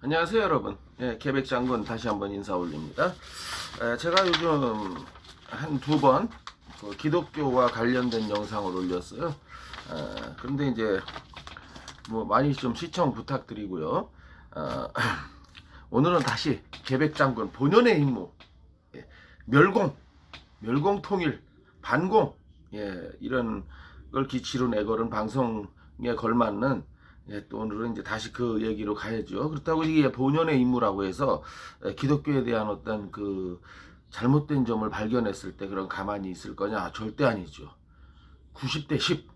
안녕하세요 여러분. 계백장군 다시 한번 인사 올립니다. 제가 요즘 한 두 번 기독교와 관련된 영상을 올렸어요. 그런데 이제 뭐 많이 좀 시청 부탁드리고요. 오늘은 다시 계백장군 본연의 임무, 멸공 통일 반공, 이런 걸 기치로 내걸은 방송에 걸맞는, 또 오늘은 이제 다시 그 얘기로 가야죠. 그렇다고 이게 본연의 임무라고 해서 기독교에 대한 어떤 그 잘못된 점을 발견했을 때 그런 가만히 있을 거냐? 절대 아니죠. 90대 10,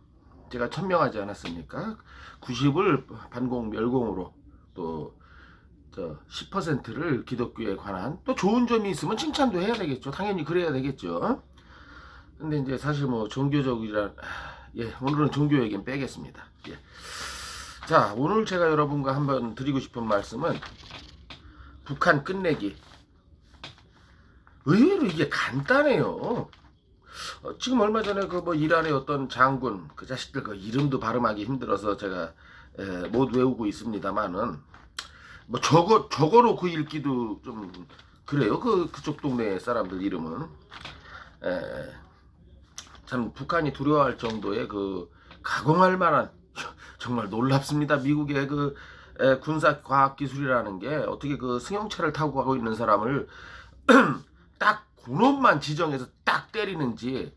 제가 천명하지 않았습니까? 90을 반공 멸공으로, 또 10%를 기독교에 관한, 또 좋은 점이 있으면 칭찬도 해야 되겠죠. 당연히 그래야 되겠죠. 근데 이제 사실 뭐 종교적이란, 오늘은 종교 얘기는 빼겠습니다. 자, 오늘 제가 여러분과 한번 드리고 싶은 말씀은 북한 끝내기. 의외로 이게 간단해요. 지금 얼마 전에 그 뭐 이란의 어떤 장군, 그 자식들 그 이름도 발음하기 힘들어서 제가 못 외우고 있습니다만은, 뭐 적어놓고 읽기도 좀 그래요. 그쪽 동네 사람들 이름은. 참 북한이 두려워할 정도의 그 가공할 만한, 정말 놀랍습니다. 미국의 그 군사 과학 기술이라는 게 어떻게 그 승용차를 타고 가고 있는 사람을 딱 그놈만 지정해서 딱 때리는지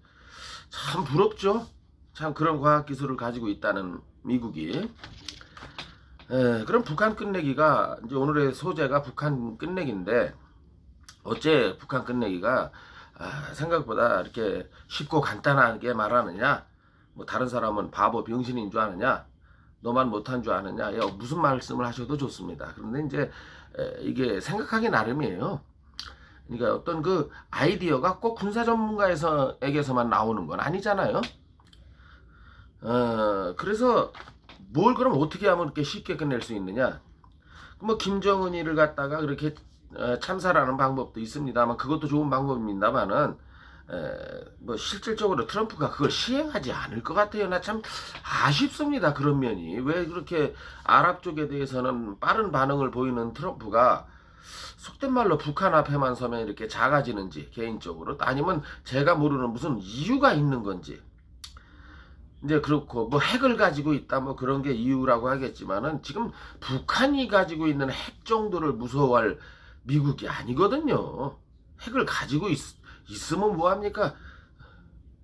참 부럽죠. 참 그런 과학 기술을 가지고 있다는 미국이. 그럼 북한 끝내기가, 이제 오늘의 소재가 북한 끝내기인데, 어째 북한 끝내기가 생각보다 이렇게 쉽고 간단하게 말하느냐, 뭐 다른 사람은 바보 병신인 줄 아느냐, 너만 못한 줄 아느냐, 무슨 말씀을 하셔도 좋습니다. 그런데 이제 이게 생각하기 나름이에요. 그러니까 어떤 그 아이디어가 꼭 군사 전문가에게서만 나오는 건 아니잖아요. 그래서 뭘 그럼 어떻게 하면 이렇게 쉽게 끝낼 수 있느냐? 뭐 김정은이를 갖다가 그렇게 참사라는 방법도 있습니다만, 그것도 좋은 방법입니다만은, 뭐 실질적으로 트럼프가 그걸 시행하지 않을 것 같아요. 나 참 아쉽습니다. 그런 면이. 왜 그렇게 아랍 쪽에 대해서는 빠른 반응을 보이는 트럼프가 속된 말로 북한 앞에만 서면 이렇게 작아지는지, 개인적으로, 아니면 제가 모르는 무슨 이유가 있는 건지. 이제 그렇고 뭐 핵을 가지고 있다 뭐 그런 게 이유라고 하겠지만은, 지금 북한이 가지고 있는 핵 정도를 무서워할 미국이 아니거든요. 핵을 가지고 있으면 뭐합니까?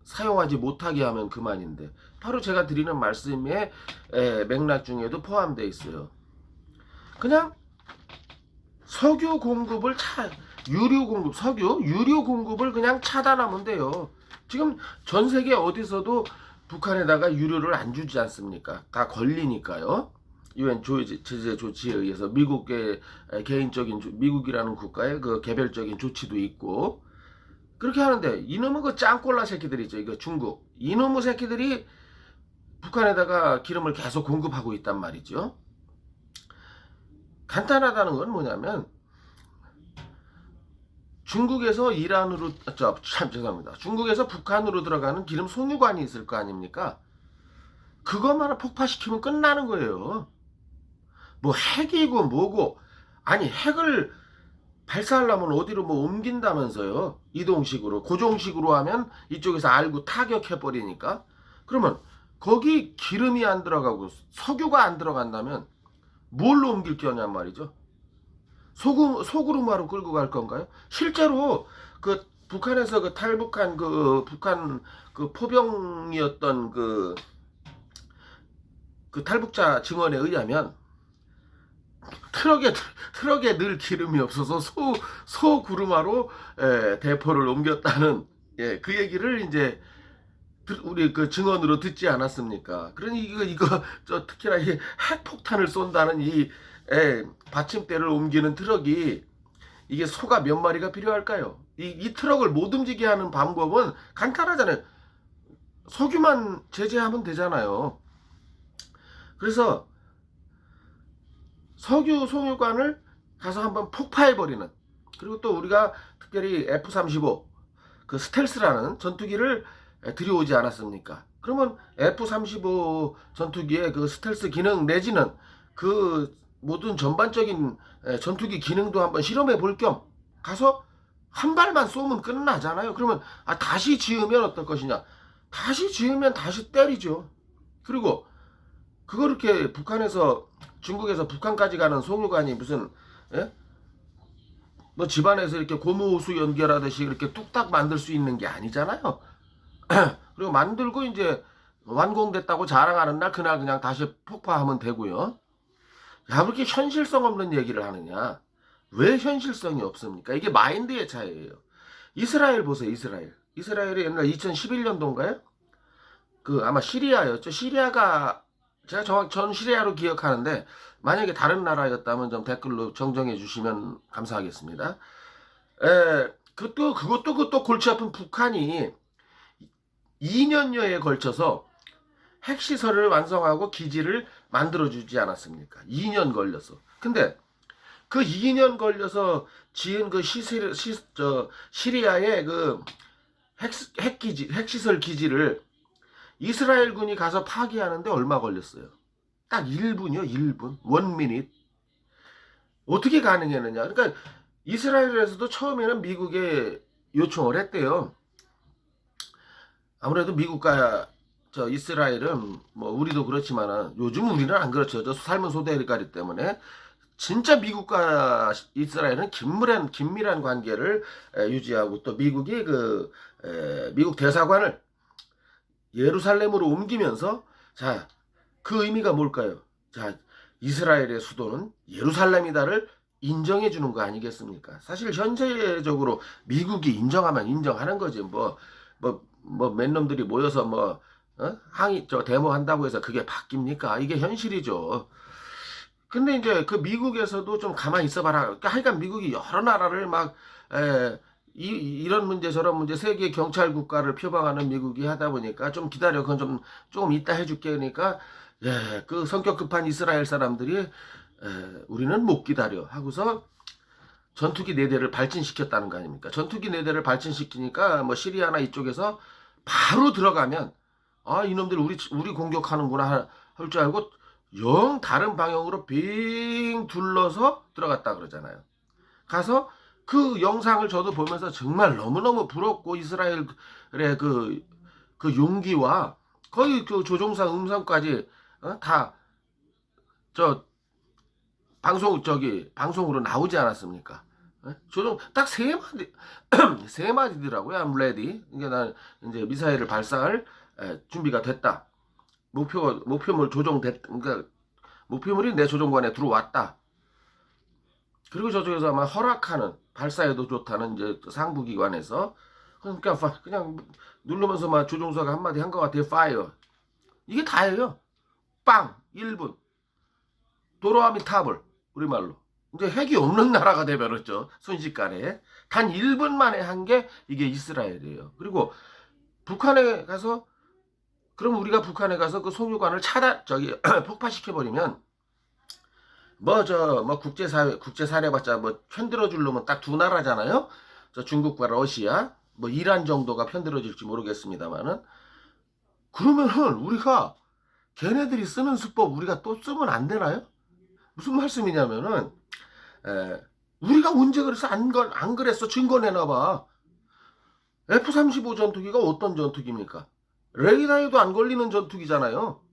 사용하지 못하게 하면 그만인데, 바로 제가 드리는 말씀의 맥락 중에도 포함되어 있어요. 그냥 석유 공급을 유류 공급을 그냥 차단하면 돼요. 지금 전 세계 어디서도 북한에다가 유류를 안 주지 않습니까? 다 걸리니까요. 유엔 제재 조치에 의해서 미국의 미국이라는 국가의 그 개별적인 조치도 있고 그렇게 하는데, 이놈의 그 짱꼴라 새끼들이죠. 이거 중국. 이놈의 새끼들이 북한에다가 기름을 계속 공급하고 있단 말이죠. 간단하다는 건 뭐냐면, 중국에서 죄송합니다. 중국에서 북한으로 들어가는 기름 송유관이 있을 거 아닙니까? 그것만 폭파시키면 끝나는 거예요. 뭐 핵이고 뭐고, 아니 핵을 발사하려면 어디로 뭐 옮긴다면서요. 이동식으로, 고정식으로 하면 이쪽에서 알고 타격해버리니까. 그러면 거기 기름이 안 들어가고 석유가 안 들어간다면 뭘로 옮길 거냔 말이죠. 소구름화로 끌고 갈 건가요? 실제로 그 북한에서 그 탈북한 그 북한 그 포병이었던 그 탈북자 증언에 의하면, 트럭에 늘 기름이 없어서 소구름화로 대포를 옮겼다는, 그 얘기를 이제 우리 그 증언으로 듣지 않았습니까? 그러니 이거 특히나 이 핵폭탄을 쏜다는 이 받침대를 옮기는 트럭이, 이게 소가 몇 마리가 필요할까요? 이 트럭을 못 움직이게 하는 방법은 간단하잖아요. 석유만 제재하면 되잖아요. 그래서 석유송유관을 가서 한번 폭파해버리는, 그리고 또 우리가 특별히 F-35 그 스텔스라는 전투기를 들여오지 않았습니까? 그러면 F-35 전투기의 그 스텔스 기능 내지는 그 모든 전반적인 전투기 기능도 한번 실험해 볼 겸 가서 한 발만 쏘면 끝나잖아요. 그러면 다시 지으면 어떨 것이냐. 다시 지으면 다시 때리죠. 그리고 그거 이렇게 북한에서 중국에서 북한까지 가는 송유관이 무슨 예? 뭐 집안에서 이렇게 고무호수 연결하듯이 이렇게 뚝딱 만들 수 있는 게 아니잖아요. 그리고 만들고 이제 완공됐다고 자랑하는 날 그날 그냥 다시 폭파하면 되고요. 야, 왜 이렇게 현실성 없는 얘기를 하느냐? 왜 현실성이 없습니까? 이게 마인드의 차이예요. 이스라엘 보세요, 이스라엘. 이스라엘이 옛날 2011년도인가요? 그 아마 시리아였죠. 시리아가 제가 전 시리아로 기억하는데 만약에 다른 나라였다면 좀 댓글로 정정해 주시면 감사하겠습니다. 그것도 골치 아픈 북한이 2년여에 걸쳐서 핵시설을 완성하고 기지를 만들어주지 않았습니까? 2년 걸려서. 근데 그 2년 걸려서 지은 그 시리아의 그 핵시설 기지를 이스라엘군이 가서 파기하는데 얼마 걸렸어요? 딱 1분이요, 1분. 1미닛. 어떻게 가능했느냐? 그러니까 이스라엘에서도 처음에는 미국에 요청을 했대요. 아무래도 미국과 이스라엘은 뭐 우리도 그렇지만은 요즘 우리는 안 그렇죠. 저 삶은 소대가리 때문에 진짜 미국과 이스라엘은 긴밀한 관계를 유지하고 또 미국이 미국 대사관을 예루살렘으로 옮기면서 자, 그 의미가 뭘까요? 자, 이스라엘의 수도는 예루살렘이다를 인정해 주는 거 아니겠습니까? 사실 현재적으로 미국이 인정하면 인정하는 거지. 맨 놈들이 모여서 데모한다고 해서 그게 바뀝니까? 이게 현실이죠. 근데 이제 그 미국에서도 좀 가만히 있어봐라. 그러니까 하여간 미국이 여러 나라를 이런 문제 저런 문제 세계 경찰 국가를 표방하는 미국이 하다 보니까 좀 기다려. 그건 조금 이따 해줄게. 그러니까 그 성격 급한 이스라엘 사람들이 우리는 못 기다려 하고서 전투기 4대를 발진시켰다는 거 아닙니까? 전투기 4대를 발진시키니까 뭐 시리아나 이쪽에서 바로 들어가면 이놈들 우리 공격하는구나 할 줄 알고 영 다른 방향으로 빙 둘러서 들어갔다 그러잖아요. 가서 그 영상을 저도 보면서 정말 너무너무 부럽고 이스라엘의 그 용기와 거의 그 조종사 음성까지 다 방송으로 나오지 않았습니까? 조종 딱 3마디 3마디더라고요. I'm ready. 이게 난 이제 미사일을 발사할 준비가 됐다. 목표물 그러니까 목표물이 내 조종관에 들어왔다. 그리고 저쪽에서 아마 허락하는 발사에도 좋다는 이제 상부기관에서 그냥 누르면서 막 조종사가 한마디 한 것 같아요. 파이어. 이게 다예요. 빵 1분. 도로아미 타블 우리말로. 이제 핵이 없는 나라가 돼버렸죠. 순식간에. 단 1분 만에 한 게 이게 이스라엘이에요. 그리고 북한에 가서 그럼 우리가 북한에 가서 그 송유관을 폭파시켜버리면 국제사례봤자 편들어 주려면 딱 2나라잖아요. 중국과 러시아, 이란 정도가 편들어질지 모르겠습니다만은 그러면은 우리가 걔네들이 쓰는 수법 우리가 또 쓰면 안 되나요? 무슨 말씀이냐면은 우리가 언제 그래서 안 그랬어? 증거 내놔봐. F-35 전투기가 어떤 전투기입니까? 레이더에도 안 걸리는 전투기잖아요.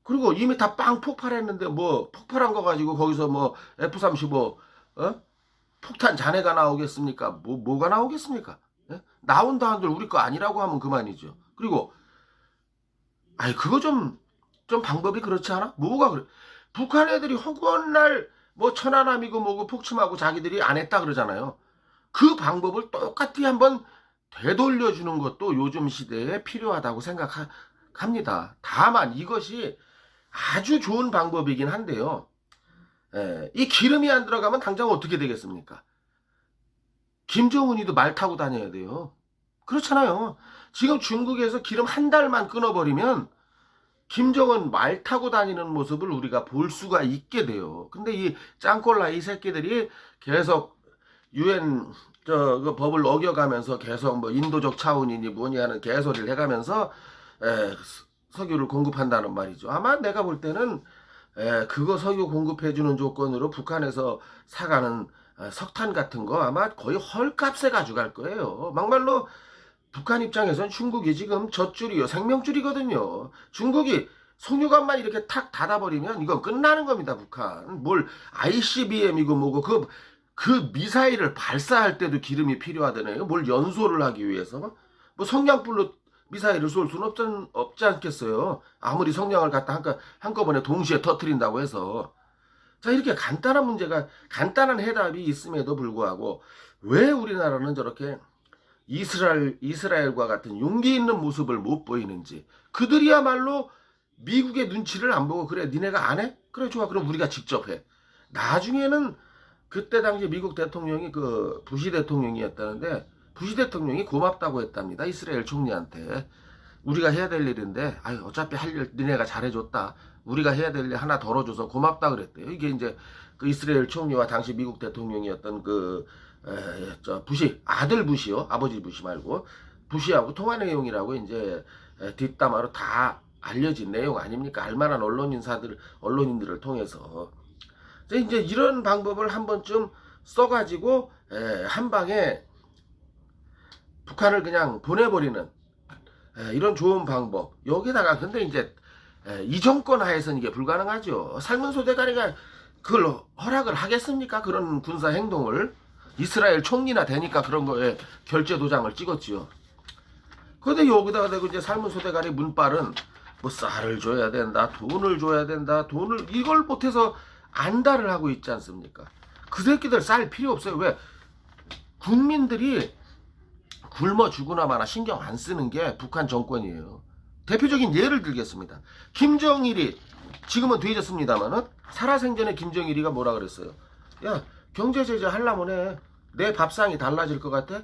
그리고 이미 다 빵 폭발했는데 폭발한 거 가지고 거기서 F-35 폭탄 잔해가 나오겠습니까? 뭐가 나오겠습니까? 나온다 한들 우리 거 아니라고 하면 그만이죠. 그리고 그거 좀 방법이 그렇지 않아? 뭐가 그래? 북한 애들이 허구한 날 천안함이고 뭐고 폭침하고 자기들이 안 했다 그러잖아요. 그 방법을 똑같이 한번 되돌려주는 것도 요즘 시대에 필요하다고 생각합니다. 다만 이것이 아주 좋은 방법이긴 한데요. 이 기름이 안 들어가면 당장 어떻게 되겠습니까? 김정은이도 말 타고 다녀야 돼요. 그렇잖아요. 지금 중국에서 기름 한 달만 끊어버리면 김정은 말 타고 다니는 모습을 우리가 볼 수가 있게 돼요. 근데 이 짱콜라 이 새끼들이 계속 UN 그 법을 어겨가면서 계속 인도적 차원이니 뭐니 하는 개소리를 해가면서 석유를 공급한다는 말이죠. 아마 내가 볼 때는 그거 석유 공급해주는 조건으로 북한에서 사가는 석탄 같은 거 아마 거의 헐값에 가져갈 거예요. 막말로 북한 입장에선 중국이 지금 젖줄이요, 생명줄이거든요. 중국이 송유관만 이렇게 탁 닫아버리면 이건 끝나는 겁니다. 북한 뭘 ICBM이고 뭐고 그 미사일을 발사할 때도 기름이 필요하다네요. 뭘 연소를 하기 위해서 뭐 성냥불로 미사일을 쏠 수는 없지 않겠어요. 아무리 성냥을 갖다 한꺼번에 동시에 터뜨린다고 해서. 자, 이렇게 간단한 문제가, 간단한 해답이 있음에도 불구하고 왜 우리나라는 저렇게 이스라엘과 같은 용기 있는 모습을 못 보이는지. 그들이야말로 미국의 눈치를 안 보고, 그래 니네가 안 해? 그래 좋아, 그럼 우리가 직접 해. 나중에는 그때 당시 미국 대통령이 그 부시 대통령이었다는데, 부시 대통령이 고맙다고 했답니다. 이스라엘 총리한테. 우리가 해야 될 일인데, 아유 어차피 할 일 니네가 잘해줬다. 우리가 해야 될 일 하나 덜어줘서 고맙다 그랬대요. 이게 이제 그 이스라엘 총리와 당시 미국 대통령이었던 부시, 아들 부시요, 아버지 부시 말고 부시하고 통화 내용이라고 이제 뒷담화로 다 알려진 내용 아닙니까? 알만한 언론인들을 통해서. 이제 이런 방법을 한 번쯤 써가지고 한 방에 북한을 그냥 보내버리는 이런 좋은 방법. 여기다가 근데 이제 이 정권 하에서는 이게 불가능하죠. 살문소 대가리가 그걸 허락을 하겠습니까? 그런 군사 행동을. 이스라엘 총리나 되니까 그런 거에 결제 도장을 찍었지요. 근데 여기다가 대고 이제 살문소 대가리 문빨은 뭐 쌀을 줘야 된다, 돈을 줘야 된다, 이걸 못해서 안달을 하고 있지 않습니까? 그 새끼들 쌀 필요 없어요. 왜? 국민들이 굶어 죽으나 마나 신경 안 쓰는 게 북한 정권이에요. 대표적인 예를 들겠습니다. 김정일이 지금은 뒤졌습니다만은 살아생전에 김정일이가 뭐라 그랬어요? 야, 경제 제재 하려면 해. 내 밥상이 달라질 것 같아?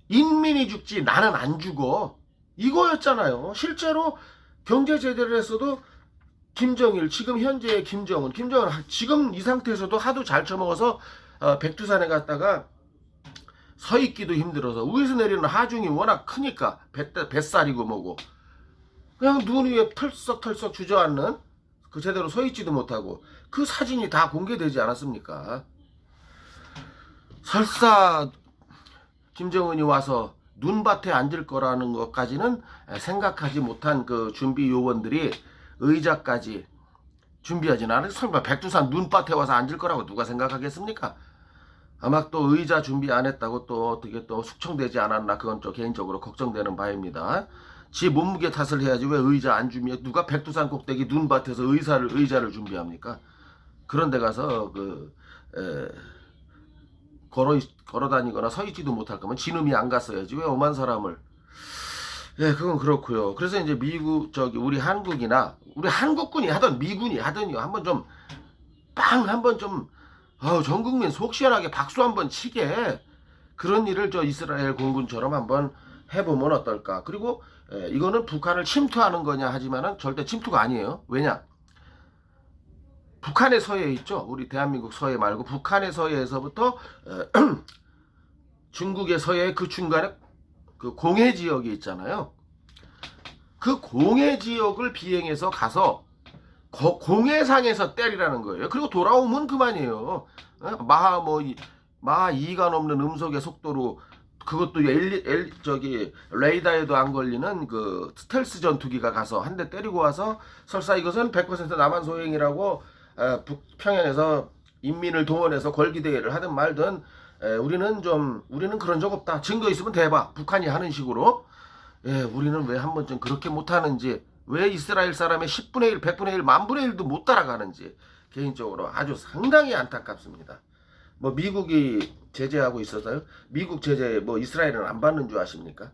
인민이 죽지 나는 안 죽어. 이거였잖아요. 실제로 경제 제재를 했어도 김정일, 지금 현재의 김정은 지금 이 상태에서도 하도 잘 처먹어서 백두산에 갔다가 서 있기도 힘들어서 위에서 내리는 하중이 워낙 크니까 뱃살이고 뭐고 그냥 눈 위에 털썩털썩 주저앉는, 그 제대로 서 있지도 못하고 그 사진이 다 공개되지 않았습니까? 설사 김정은이 와서 눈밭에 앉을 거라는 것까지는 생각하지 못한 그 준비 요원들이 의자까지 준비하진 않았어요. 설마 백두산 눈밭에 와서 앉을 거라고 누가 생각하겠습니까? 아마 또 의자 준비 안 했다고 또 어떻게 또 숙청되지 않았나, 그건 또 개인적으로 걱정되는 바입니다. 지 몸무게 탓을 해야지 왜 의자 안 준비해? 누가 백두산 꼭대기 눈밭에서 의자를 준비합니까? 그런 데 가서 걸어 다니거나 서 있지도 못할 거면 지놈이 안 갔어야지 왜 오만 사람을. 그건 그렇고요. 그래서 이제 우리 한국이나 우리 한국군이 하던 미군이 하던요, 한번 좀 한번 좀 전 국민 속 시원하게 박수 한번 치게, 그런 일을 저 이스라엘 공군처럼 한번 해보면 어떨까. 그리고 이거는 북한을 침투하는 거냐 하지만은 절대 침투가 아니에요. 왜냐? 북한의 서해 있죠. 우리 대한민국 서해 말고 북한의 서해에서부터 중국의 서해 그 중간에 그 공해 지역이 있잖아요. 그 공해 지역을 비행해서 가서 공해상에서 때리라는 거예요. 그리고 돌아오면 그만이에요. 마하 2가 넘는 음속의 속도로, 그것도 레이더에도 안 걸리는 그 스텔스 전투기가 가서 한 대 때리고 와서 설사 이것은 100% 남한 소행이라고 북평양에서 인민을 동원해서 걸기대회를 하든 말든 우리는 그런 적 없다. 증거 있으면 대봐. 북한이 하는 식으로. 우리는 왜 한 번쯤 그렇게 못하는지, 왜 이스라엘 사람의 10분의 1, 100분의 1, 만분의 1도 못 따라가는지 개인적으로 아주 상당히 안타깝습니다. 뭐 미국이 제재하고 있어서요? 미국 제재 뭐 이스라엘은 안 받는 줄 아십니까?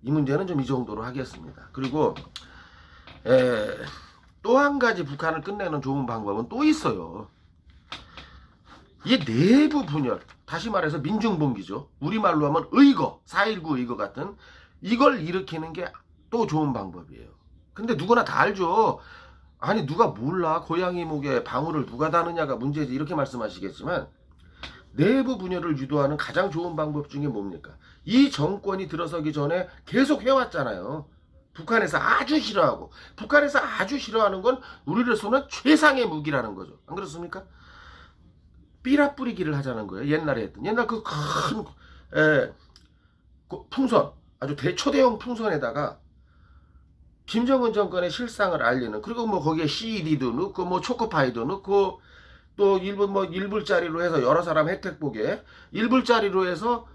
이 문제는 좀 이 정도로 하겠습니다. 그리고 또 한 가지 북한을 끝내는 좋은 방법은 또 있어요. 이게 내부 분열, 다시 말해서 민중봉기죠. 우리말로 하면 의거, 4.19 의거 같은 이걸 일으키는 게 또 좋은 방법이에요. 근데 누구나 다 알죠. 아니 누가 몰라, 고양이 목에 방울을 누가 다느냐가 문제지, 이렇게 말씀하시겠지만 내부 분열을 유도하는 가장 좋은 방법 중에 뭡니까? 이 정권이 들어서기 전에 계속 해왔잖아요. 북한에서 아주 싫어하고, 북한에서 아주 싫어하는 건 우리로서는 최상의 무기라는 거죠. 안 그렇습니까? 삐라 뿌리기를 하자는 거예요. 옛날에 했던. 옛날 그 큰 풍선, 아주 초대형 풍선에다가 김정은 정권의 실상을 알리는, 그리고 뭐 거기에 CD도 넣고 뭐 초코파이도 넣고 또 일본 뭐 1불짜리로 해서 여러 사람 혜택 보게 1불짜리로 해서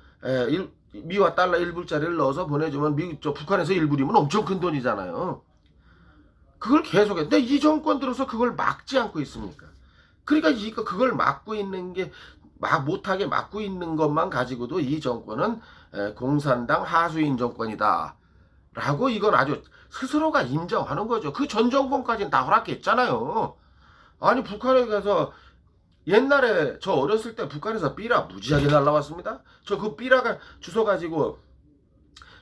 미와 달러 1불짜리를 넣어서 보내주면 북한에서 1불이면 엄청 큰 돈이잖아요. 그걸 계속해. 근데 이 정권 들어서 그걸 막지 않고 있습니까? 그러니까 그걸 막고 있는 게 못하게 막고 있는 것만 가지고도 이 정권은 공산당 하수인 정권이다 라고 이건 아주 스스로가 인정하는 거죠. 그 전 정권까지는 다 허락했잖아요. 아니 북한에 가서 옛날에 저 어렸을 때 북한에서 삐라 무지하게 날라왔습니다. 저 그 삐라가 주워 가지고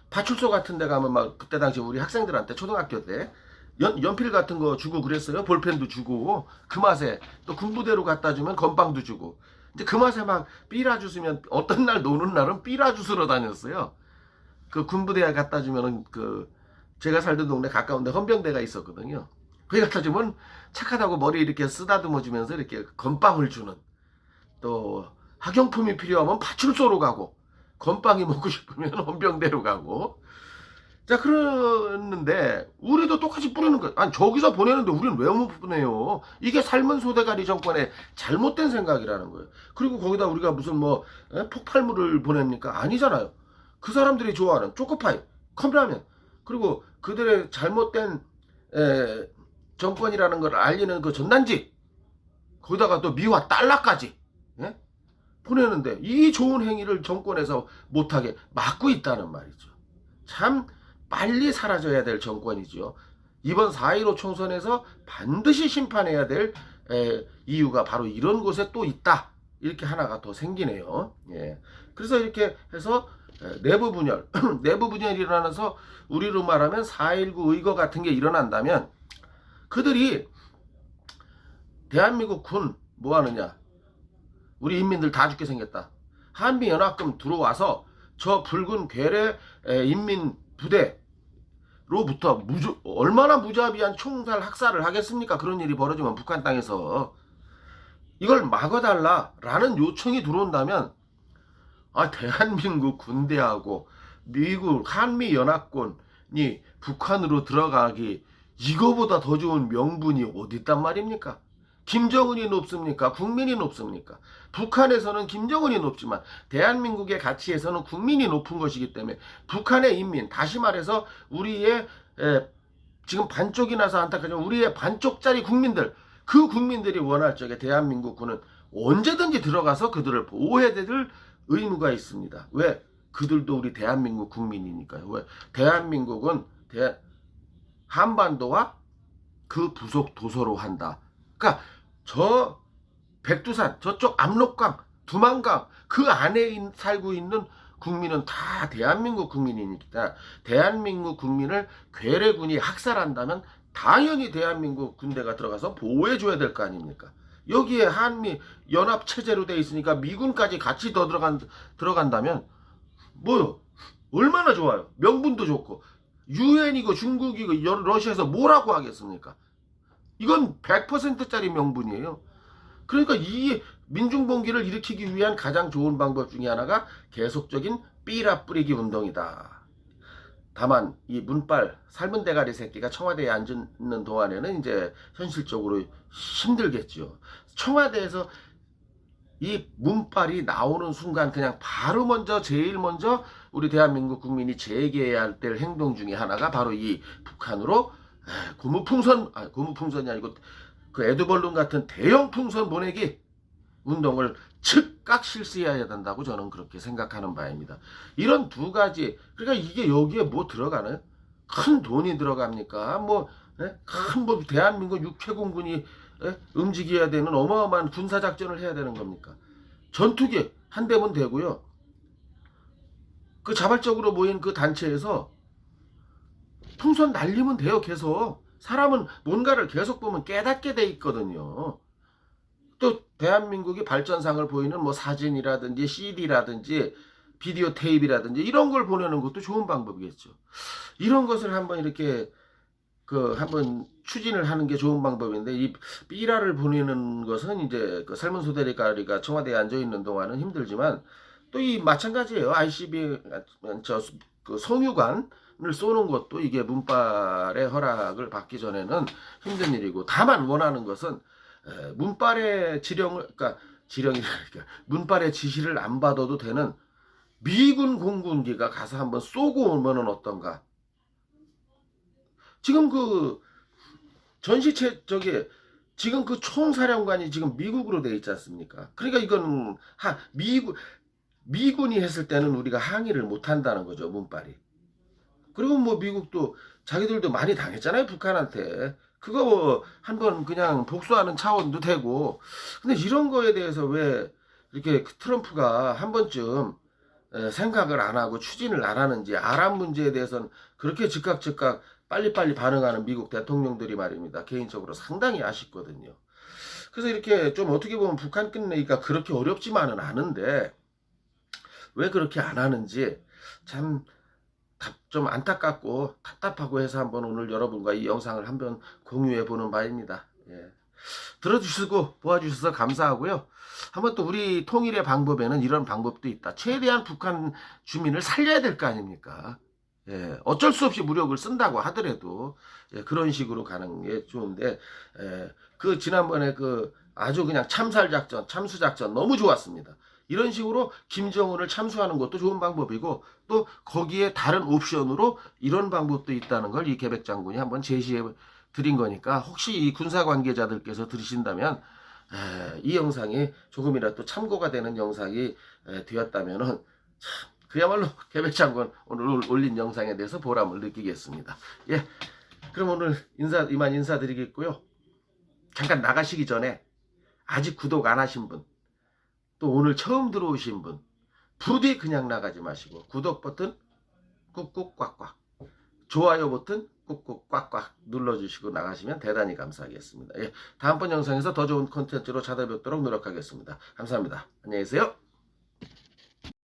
파출소 같은 데 가면 막 그때 당시 우리 학생들한테 초등학교 때 연필 같은 거 주고 그랬어요. 볼펜도 주고 그 맛에 또 군부대로 갖다 주면 건빵도 주고 이제 그 맛에 막 삐라 주스면 어떤 날 노는 날은 삐라 주스러 다녔어요. 그 군부대에 갖다 주면은 그 제가 살던 동네 가까운데 헌병대가 있었거든요. 거기 갖다 주면 착하다고 머리 이렇게 쓰다듬어 주면서 이렇게 건빵을 주는, 또 학용품이 필요하면 파출소로 가고 건빵이 먹고 싶으면 헌병대로 가고. 자, 그러는데 우리도 똑같이 뿌리는 거야. 아니 저기서 보내는데 우리는 왜 못 보내요? 이게 삶은 소대가리 정권의 잘못된 생각이라는 거예요. 그리고 거기다 우리가 무슨 뭐 폭발물을 보냅니까? 아니잖아요. 그 사람들이 좋아하는 초코파이, 컵라면, 그리고 그들의 잘못된 정권이라는 걸 알리는 그 전단지, 거기다가 또 미와 달러까지 보내는데 이 좋은 행위를 정권에서 못하게 막고 있다는 말이죠. 참 빨리 사라져야 될 정권이죠. 이번 4.15 총선에서 반드시 심판해야 될 이유가 바로 이런 곳에 또 있다. 이렇게 하나가 더 생기네요. 예. 그래서 이렇게 해서 내부 분열, 내부 분열이 일어나서 우리로 말하면 4.19 의거 같은 게 일어난다면 그들이 대한민국 군 뭐 하느냐, 우리 인민들 다 죽게 생겼다, 한미연합금 들어와서 저 붉은 괴뢰 인민 부대로부터 얼마나 무자비한 총살 학살을 하겠습니까? 그런 일이 벌어지면 북한 땅에서 이걸 막아달라라는 요청이 들어온다면 대한민국 군대하고 미국 한미연합군이 북한으로 들어가기 이거보다 더 좋은 명분이 어디 있단 말입니까? 김정은이 높습니까? 국민이 높습니까? 북한에서는 김정은이 높지만 대한민국의 가치에서는 국민이 높은 것이기 때문에 북한의 인민, 다시 말해서 우리의 지금 반쪽이 나서 안타깝지만 우리의 반쪽짜리 국민들, 그 국민들이 원할 적에 대한민국군은 언제든지 들어가서 그들을 보호해야 될 의무가 있습니다. 왜? 그들도 우리 대한민국 국민이니까요. 왜? 대한민국은 한반도와 그 부속 도서로 한다. 그러니까 저 백두산, 저쪽 압록강, 두만강 그 안에 살고 있는 국민은 다 대한민국 국민이니까 대한민국 국민을 괴뢰군이 학살한다면 당연히 대한민국 군대가 들어가서 보호해줘야 될 거 아닙니까? 여기에 한미 연합 체제로 돼 있으니까 미군까지 같이 더 들어간다면 뭐 얼마나 좋아요. 명분도 좋고 유엔이고 중국이고 러시아에서 뭐라고 하겠습니까? 이건 100%짜리 명분이에요. 그러니까 이 민중봉기를 일으키기 위한 가장 좋은 방법 중에 하나가 계속적인 삐라 뿌리기 운동이다. 다만 이 문빨 삶은 대가리 새끼가 청와대에 앉는 동안에는 이제 현실적으로 힘들겠죠. 청와대에서 이 문빨이 나오는 순간 그냥 바로 제일 먼저 우리 대한민국 국민이 재개해야 될 행동 중에 하나가 바로 이 북한으로 고무풍선이 아니고 그 에드벌룬 같은 대형 풍선 보내기 운동을 즉각 실시해야 된다고 저는 그렇게 생각하는 바입니다. 이런 두 가지, 그러니까 이게 여기에 뭐 들어가나요? 큰 돈이 들어갑니까? 큰 대한민국 육해공군이 움직여야 되는 어마어마한 군사작전을 해야 되는 겁니까? 전투기 한 대면 되고요. 그 자발적으로 모인 그 단체에서 풍선 날리면 돼요. 계속 사람은 뭔가를 계속 보면 깨닫게 돼 있거든요. 또 대한민국이 발전상을 보이는 뭐 사진이라든지 CD라든지 비디오 테이프라든지 이런 걸 보내는 것도 좋은 방법이겠죠. 이런 것을 한번 이렇게 한번 추진을 하는 게 좋은 방법인데, 이 삐라를 보내는 것은 이제 그 삶은 소대리가 청와대에 앉아 있는 동안은 힘들지만, 또 이 마찬가지예요. ICB 그 송유관을 쏘는 것도 이게 문빨의 허락을 받기 전에는 힘든 일이고, 다만 원하는 것은 문빨의 문빨의 지시를 안 받아도 되는 미군 공군기가 가서 한번 쏘고 오면은 어떤가. 지금 지금 그 총사령관이 지금 미국으로 돼 있지 않습니까? 그러니까 이건 미군이 했을 때는 우리가 항의를 못 한다는 거죠, 문빨이. 그리고 뭐 미국도 자기들도 많이 당했잖아요, 북한한테. 그거 한번 그냥 복수하는 차원도 되고. 근데 이런 거에 대해서 왜 이렇게 트럼프가 한 번쯤 생각을 안 하고 추진을 안 하는지, 아랍 문제에 대해서는 그렇게 즉각 빨리빨리 반응하는 미국 대통령들이 말입니다. 개인적으로 상당히 아쉽거든요. 그래서 이렇게 좀 어떻게 보면 북한 끝내기가 그렇게 어렵지만은 않은데 왜 그렇게 안 하는지 참 좀 안타깝고 답답하고 해서 한번 오늘 여러분과 이 영상을 한번 공유해 보는 바입니다. 예. 들어주시고 도와주셔서 감사하고요. 한번 또 우리 통일의 방법에는 이런 방법도 있다. 최대한 북한 주민을 살려야 될 거 아닙니까? 예, 어쩔 수 없이 무력을 쓴다고 하더라도 그런 식으로 가는 게 좋은데, 지난번에 아주 그냥 참살작전, 참수작전 너무 좋았습니다. 이런 식으로 김정은을 참수하는 것도 좋은 방법이고, 또 거기에 다른 옵션으로 이런 방법도 있다는 걸 이 계백 장군이 한번 제시해 드린 거니까, 혹시 이 군사 관계자들께서 들으신다면 이 영상이 조금이라도 참고가 되는 영상이 되었다면은 참 그야말로 계백 장군 오늘 올린 영상에 대해서 보람을 느끼겠습니다. 예, 그럼 오늘 이만 인사드리겠고요. 잠깐 나가시기 전에 아직 구독 안 하신 분, 또 오늘 처음 들어오신 분, 부디 그냥 나가지 마시고 구독 버튼 꾹꾹 꽉꽉, 좋아요 버튼 꾹꾹 꽉꽉 눌러주시고 나가시면 대단히 감사하겠습니다. 예, 다음번 영상에서 더 좋은 콘텐츠로 찾아뵙도록 노력하겠습니다. 감사합니다. 안녕히 계세요.